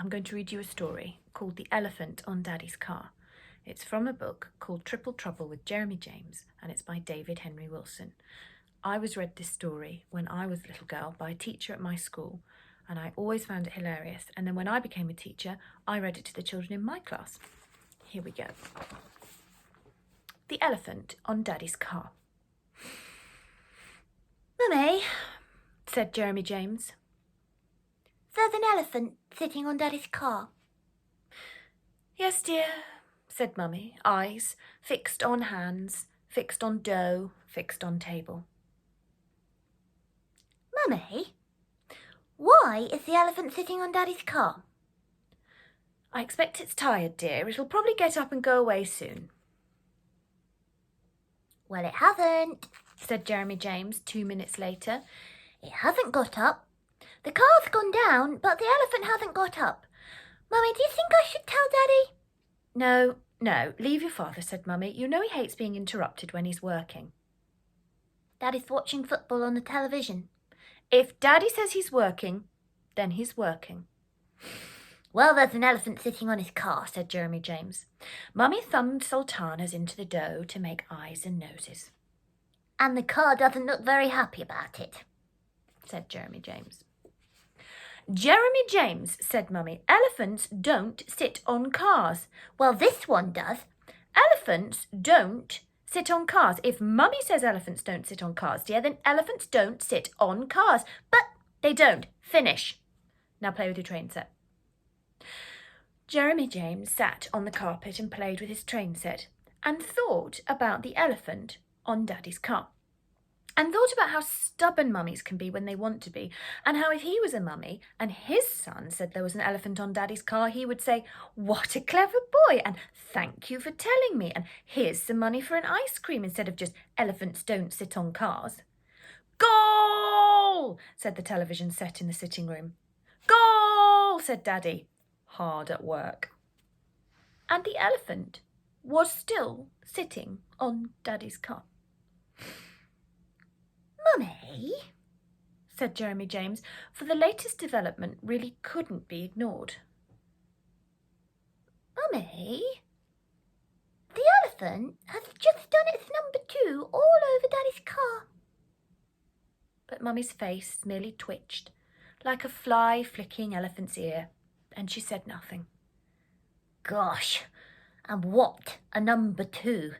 I'm going to read you a story called The Elephant on Daddy's Car. It's from a book called Triple Trouble with Jeremy James, and it's by David Henry Wilson. I was read this story when I was a little girl by a teacher at my school, and I always found it hilarious. And then when I became a teacher, I read it to the children in my class. Here we go. The Elephant on Daddy's Car. "Mummy," said Jeremy James, "there's an elephant sitting on Daddy's car." "Yes, dear," said Mummy, eyes fixed on hands, fixed on dough, fixed on table. "Mummy, why is the elephant sitting on Daddy's car?" "I expect it's tired, dear. It'll probably get up and go away soon." "Well, it hasn't," said Jeremy James 2 minutes later. "It hasn't got up. The car's gone down, but the elephant hasn't got up. Mummy, do you think I should tell Daddy?" No, leave your father," said Mummy. "You know he hates being interrupted when he's working." "Daddy's watching football on the television." "If Daddy says he's working, then he's working." "Well, there's an elephant sitting on his car," said Jeremy James. Mummy thumbed sultanas into the dough to make eyes and noses. "And the car doesn't look very happy about it," said Jeremy James. "Jeremy James," said Mummy, "elephants don't sit on cars." "Well, this one does." "Elephants don't sit on cars. If Mummy says elephants don't sit on cars, dear, then elephants don't sit on cars." "But they don't. Finish. Now play with your train set." Jeremy James sat on the carpet and played with his train set and thought about the elephant on Daddy's car, and thought about how stubborn mummies can be when they want to be, and how if he was a mummy and his son said there was an elephant on Daddy's car, he would say, "What a clever boy," and "Thank you for telling me," and "Here's some money for an ice cream," instead of just "Elephants don't sit on cars." "Goal!" said the television set in the sitting room. "Goal!" said Daddy, hard at work. And the elephant was still sitting on Daddy's car. "Mummy," said Jeremy James, for the latest development really couldn't be ignored. "Mummy, the elephant has just done its number 2 all over Daddy's car." But Mummy's face merely twitched, like a fly flicking elephant's ear, and she said nothing. "Gosh, and what a number 2.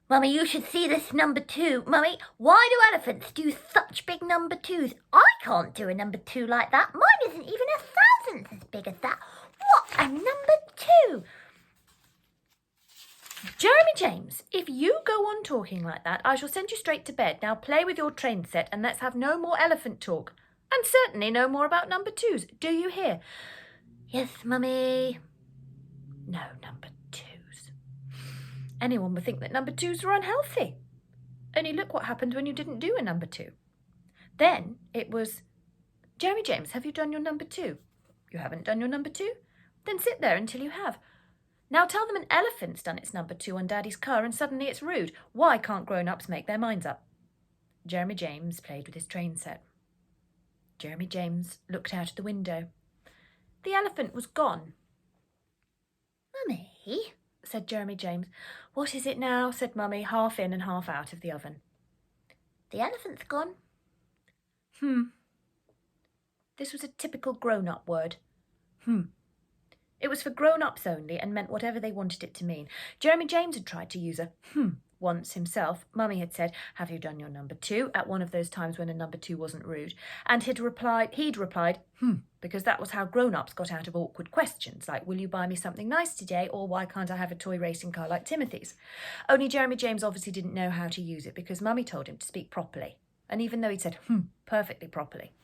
Mummy, you should see this number 2. Mummy, why do elephants do such big number 2s? I can't do a number 2 like that. Mine isn't even 1,000th as big as that. What a number 2. "Jeremy James, if you go on talking like that, I shall send you straight to bed. Now play with your train set and let's have no more elephant talk. And certainly no more about number 2s. Do you hear?" "Yes, Mummy." No number 2s. Anyone would think that number 2s were unhealthy. Only look what happened when you didn't do a number 2. Then it was, "Jeremy James, have you done your number 2? You haven't done your number 2? Then sit there until you have. Now tell them an elephant's done its number 2 on Daddy's car and suddenly it's rude. Why can't grown-ups make their minds up?" Jeremy James played with his train set. Jeremy James looked out of the window. The elephant was gone. "Mummy," said Jeremy James. "What is it now?" said Mummy, half in and half out of the oven. "The elephant's gone." This was a typical grown-up word. It was for grown-ups only and meant whatever they wanted it to mean. Jeremy James had tried to use a once himself. Mummy had said, "Have you done your number 2?" at one of those times when a number 2 wasn't rude. And he'd replied, because that was how grown-ups got out of awkward questions, like, "Will you buy me something nice today?" or "Why can't I have a toy racing car like Timothy's?" Only Jeremy James obviously didn't know how to use it because Mummy told him to speak properly. And even though he'd said, perfectly properly.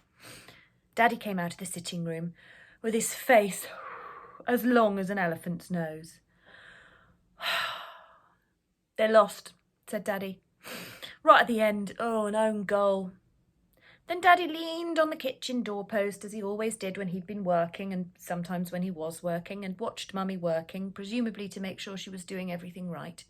Daddy came out of the sitting room with his face as long as an elephant's nose. "They lost," said Daddy. "Right at the end. Oh, an own goal." Then Daddy leaned on the kitchen doorpost, as he always did when he'd been working, and sometimes when he was working, and watched Mummy working, presumably to make sure she was doing everything right.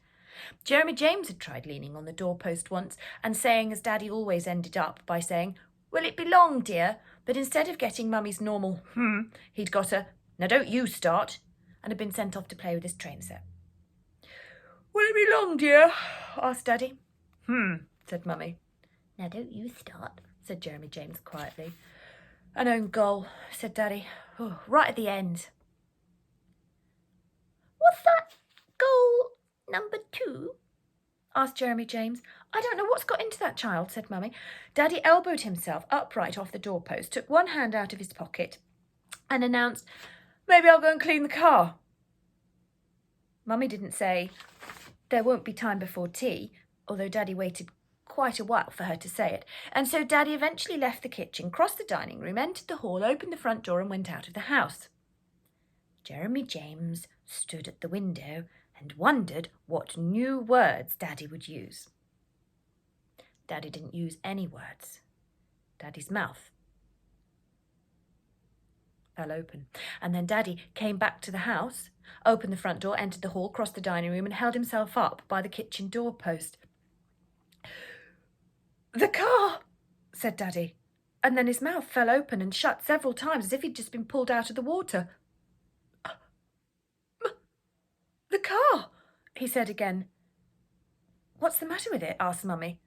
Jeremy James had tried leaning on the doorpost once and saying, as Daddy always ended up, by saying, "Will it be long, dear?" But instead of getting Mummy's normal he'd got a Now don't you start, and had been sent off to play with his train set. Will it be long, dear? Asked Daddy. Said Mummy. Now don't you start, Said Jeremy James quietly. An own goal, said Daddy. Oh, right at the end. What's that? Goal number 2? Asked Jeremy James. I don't know what's got into that child, said Mummy. Daddy elbowed himself upright off the doorpost, took one hand out of his pocket, and announced, Maybe I'll go and clean the car. Mummy didn't say, There won't be time before tea, although Daddy waited quite a while for her to say it, and so Daddy eventually left the kitchen, crossed the dining room, entered the hall, opened the front door and went out of the house. Jeremy James stood at the window and wondered what new words Daddy would use. Daddy didn't use any words. Daddy's mouth fell open, and then Daddy came back to the house, opened the front door, entered the hall, crossed the dining room and held himself up by the kitchen doorpost. The car, said Daddy, and then his mouth fell open and shut several times as if he'd just been pulled out of the water. The car, he said again. What's the matter with it? Asked Mummy.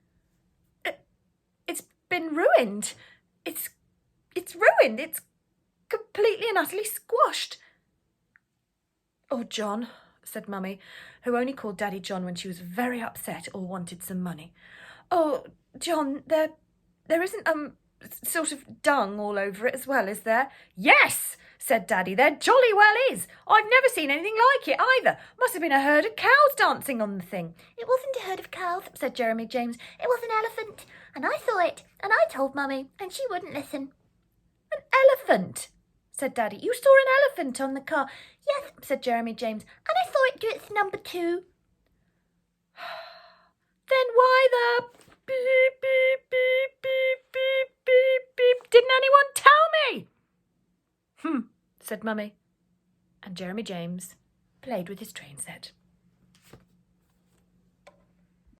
It's been ruined. It's ruined. It's completely and utterly squashed. Oh, John, said Mummy, who only called Daddy John when she was very upset or wanted some money. Oh, John, there isn't sort of dung all over it as well, is there? Yes, said Daddy, there jolly well is. I've never seen anything like it either. Must have been a herd of cows dancing on the thing. It wasn't a herd of cows, said Jeremy James. It was an elephant, and I saw it, and I told Mummy, and she wouldn't listen. An elephant, said Daddy. You saw an elephant on the car? Yes, said Jeremy James, and I saw it do its number 2. Then why the beep, beep, beep, beep, beep, beep, beep, didn't anyone tell me? Said Mummy. And Jeremy James played with his train set.